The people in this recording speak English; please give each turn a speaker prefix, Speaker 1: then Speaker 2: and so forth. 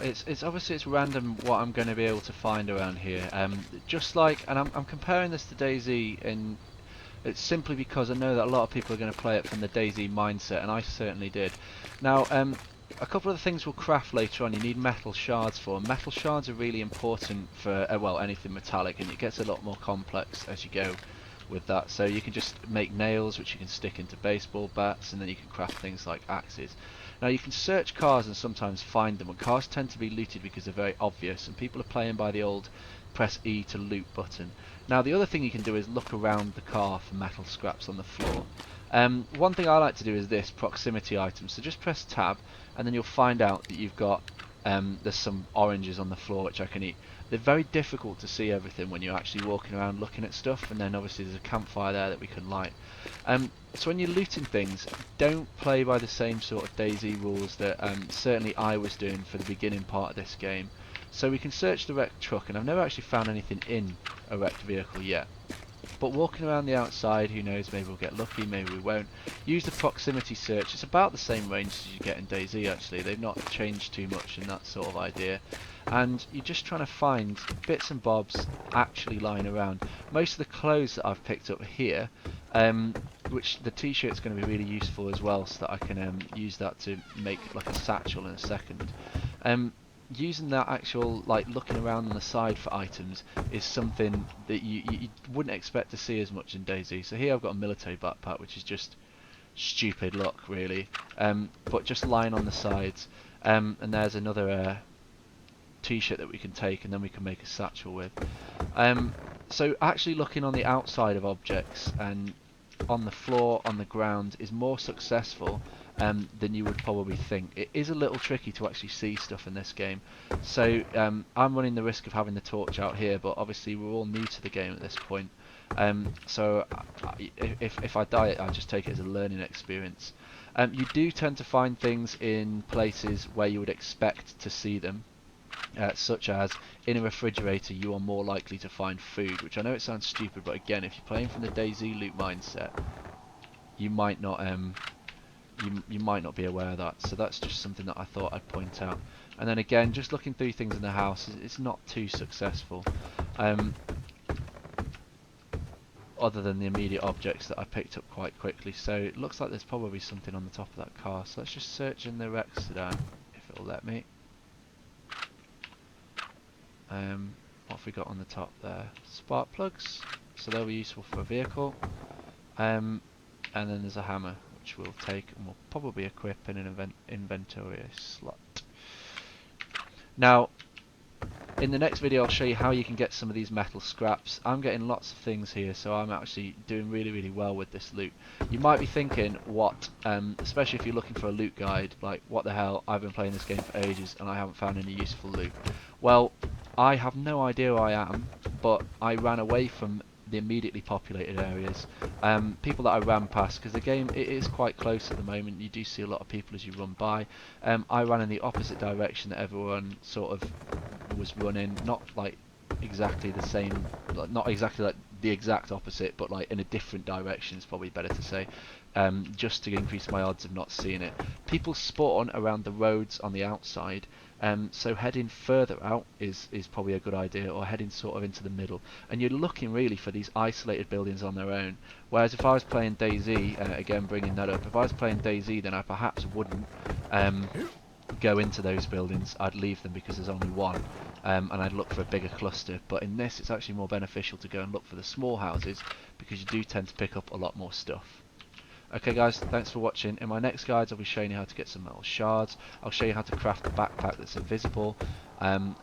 Speaker 1: It's obviously it's random what I'm going to be able to find around here. Just like, and I'm comparing this to DayZ, and it's simply because I know that a lot of people are going to play it from the DayZ mindset, and I certainly did. Now, a couple of the things we'll craft later on. You need metal shards for. Metal shards are really important for well, anything metallic, and it gets a lot more complex as you go with that. So you can just make nails, which you can stick into baseball bats, and then you can craft things like axes. Now you can search cars and sometimes find them, and cars tend to be looted because they're very obvious, and people are playing by the old press E to loot button. Now the other thing you can do is look around the car for metal scraps on the floor. One thing I like to do is this, proximity items. So just press tab, and then you'll find out that you've got there's some oranges on the floor which I can eat. They're very difficult to see everything when you're actually walking around looking at stuff, and then obviously there's a campfire there that we can light. So when you're looting things, don't play by the same sort of DayZ rules that certainly I was doing for the beginning part of this game. So we can search the wrecked truck, and I've never actually found anything in a wrecked vehicle yet. But walking around the outside, who knows, maybe we'll get lucky, maybe we won't. Use the proximity search. It's about the same range as you get in DayZ actually. They've not changed too much in that sort of idea. And you're just trying to find bits and bobs actually lying around. Most of the clothes that I've picked up here, which the t-shirt's going to be really useful as well, so that I can use that to make like a satchel in a second. Using that actual, like, looking around on the side for items is something that you wouldn't expect to see as much in DayZ. So here I've got a military backpack, which is just stupid luck really, but just lying on the sides, and there's another t-shirt that we can take, and then we can make a satchel with. So actually looking on the outside of objects and on the floor, on the ground, is more successful than you would probably think. It is a little tricky to actually see stuff in this game, so I'm running the risk of having the torch out here, but obviously we're all new to the game at this point, so if I die, I'll just take it as a learning experience. You do tend to find things in places where you would expect to see them, such as in a refrigerator. You are more likely to find food, which I know it sounds stupid, but again, if you're playing from the DayZ loot mindset, you might not you might not be aware of that. So that's just something that I thought I'd point out. And then again, just looking through things in the house, it's not too successful, other than the immediate objects that I picked up quite quickly. So it looks like there's probably something on the top of that car, so let's just search in the wreck sedan if it'll let me. What have we got on the top there? Spark plugs, so they'll be useful for a vehicle, and then there's a hammer which we'll take and we'll probably equip in an inventory slot. Now in the next video I'll show you how you can get some of these metal scraps. I'm getting lots of things here, so I'm actually doing really well with this loot. You might be thinking, what, especially if you're looking for a loot guide, like, what the hell, I've been playing this game for ages and I haven't found any useful loot. Well, I have no idea where I am, but I ran away from the immediately populated areas, people that I ran past, because the game, it is quite close at the moment. You do see a lot of people as you run by. I ran in the opposite direction that everyone sort of was running, not like exactly the same, not exactly like the exact opposite, but like in a different direction is probably better to say, just to increase my odds of not seeing it. People spawn around the roads on the outside, so heading further out is probably a good idea, or heading sort of into the middle, and you're looking really for these isolated buildings on their own. Whereas if I was playing DayZ, again bringing that up, if I was playing DayZ, then I perhaps wouldn't go into those buildings. I'd leave them because there's only one, and I'd look for a bigger cluster. But in this, it's actually more beneficial to go and look for the small houses, because you do tend to pick up a lot more stuff. Okay guys, thanks for watching. In my next guides I'll be showing you how to get some metal shards, I'll show you how to craft a backpack that's invisible, and